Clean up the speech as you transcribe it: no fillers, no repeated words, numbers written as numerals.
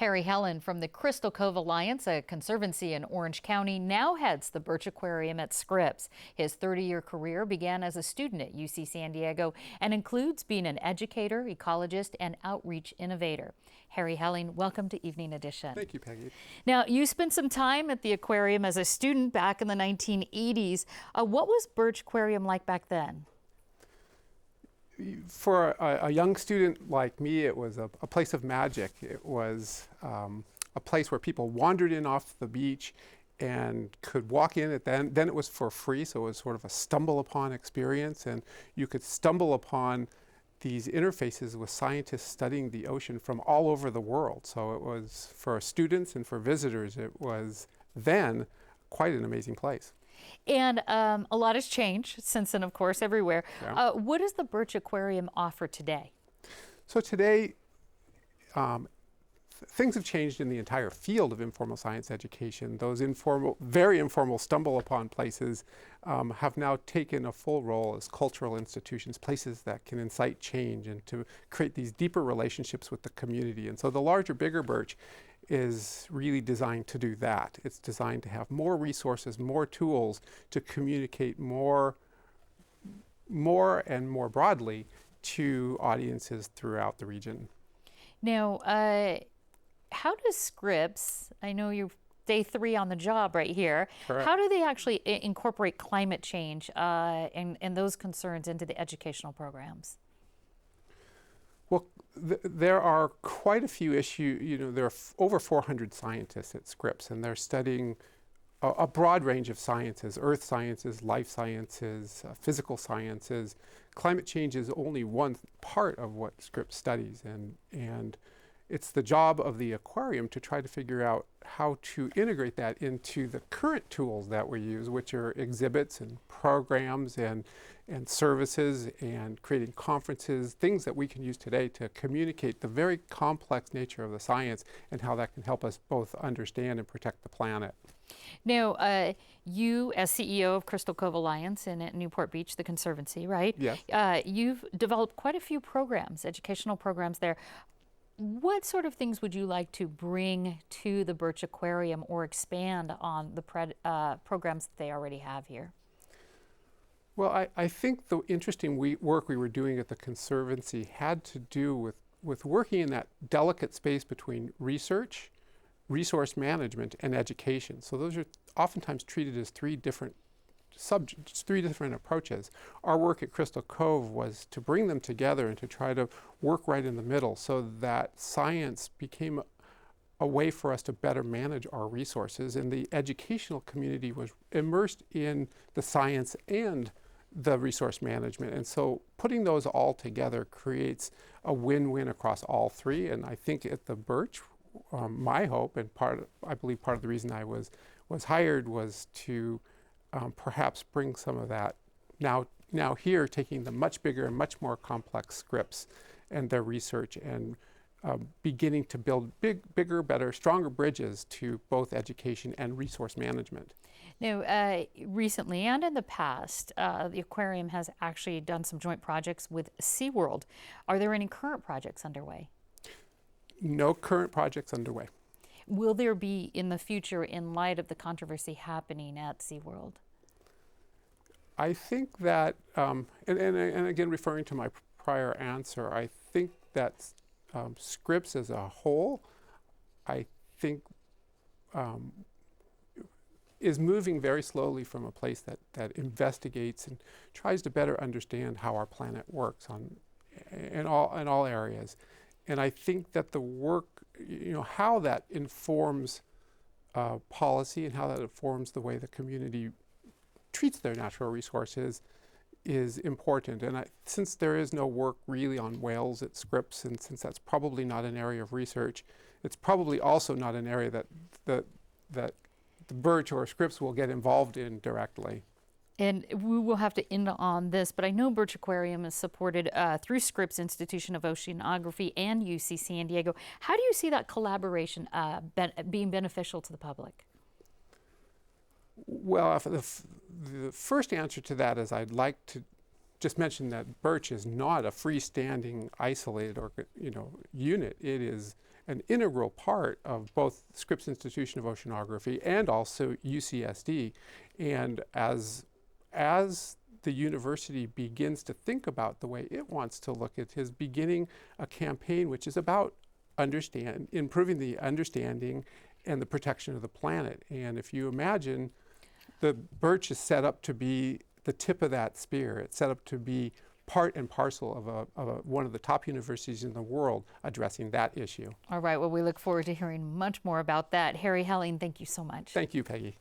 Harry Helen from the Crystal Cove Alliance, a conservancy in Orange County, now heads the Birch Aquarium at Scripps. His 30-year career began as a student at UC San Diego and includes being an educator, ecologist, and outreach innovator. Harry Helen, welcome to Evening Edition. Thank you, Peggy. Now, you spent some time at the aquarium as a student back in the 1980s. What was Birch Aquarium like back then? For a young student like me, it was a place of magic. It was a place where people wandered in off the beach and could walk in. Then it was for free, so it was sort of a stumble upon experience, and you could stumble upon these interfaces with scientists studying the ocean from all over the world. So it was, for students and for visitors, it was then quite an amazing place. And a lot has changed since then, of course, everywhere. Yeah. What does the Birch Aquarium offer today? So today, things have changed in the entire field of informal science education. Those informal, very informal stumble-upon places have now taken a full role as cultural institutions, places that can incite change and to create these deeper relationships with the community. And so the larger, bigger Birch is really designed to do that. It's designed to have more resources, more tools to communicate more and more broadly to audiences throughout the region. Now, how does Scripps, I know you're day 3 on the job right here, Correct. How do they actually incorporate climate change and those concerns into the educational programs? Well, there are quite a few issues. There are over 400 scientists at Scripps, and they're studying a broad range of sciences: earth sciences, life sciences, physical sciences. Climate change is only one part of what Scripps studies, and it's the job of the aquarium to try to figure out how to integrate that into the current tools that we use, which are exhibits and programs and services and creating conferences, things that we can use today to communicate the very complex nature of the science and how that can help us both understand and protect the planet. Now, you, as CEO of Crystal Cove Alliance in at Newport Beach, the conservancy, right? Yes. You've developed quite a few programs, educational programs there. What sort of things would you like to bring to the Birch Aquarium or expand on the programs that they already have here? Well, I think the interesting work we were doing at the Conservancy had to do with working in that delicate space between research, resource management, and education. So those are oftentimes treated as three different subjects, three different approaches. Our work at Crystal Cove was to bring them together and to try to work right in the middle so that science became a way for us to better manage our resources, and the educational community was immersed in the science and the resource management. And so putting those all together creates a win-win across all three. And I think at the Birch, my hope, and I believe part of the reason I was hired, was to perhaps bring some of that now here, taking the much bigger and much more complex Scripps and their research and beginning to build bigger, better, stronger bridges to both education and resource management. Now, recently and in the past, the aquarium has actually done some joint projects with SeaWorld. Are there any current projects underway? No current projects underway. Will there be in the future, in light of the controversy happening at SeaWorld? I think that, and again referring to my prior answer, I think that Scripps as a whole, I think is moving very slowly from a place that investigates and tries to better understand how our planet works in all areas. And I think that the work, how that informs policy and how that informs the way the community treats their natural resources is important. And since there is no work really on whales at Scripps, and since that's probably not an area of research, it's probably also not an area that the Birch or Scripps will get involved in directly. And we will have to end on this, but I know Birch Aquarium is supported through Scripps Institution of Oceanography and UC San Diego. How do you see that collaboration being beneficial to the public? Well, the first answer to that is I'd like to just mention that Birch is not a freestanding, isolated, unit. It is an integral part of both Scripps Institution of Oceanography and also UCSD. And as the university begins to think about the way it wants to look, it is beginning a campaign which is about improving the understanding and the protection of the planet. And if you imagine, the Birch is set up to be the tip of that spear. It's set up to be part and parcel of one of the top universities in the world addressing that issue. All right, well, we look forward to hearing much more about that. Harry Helling, thank you so much. Thank you, Peggy.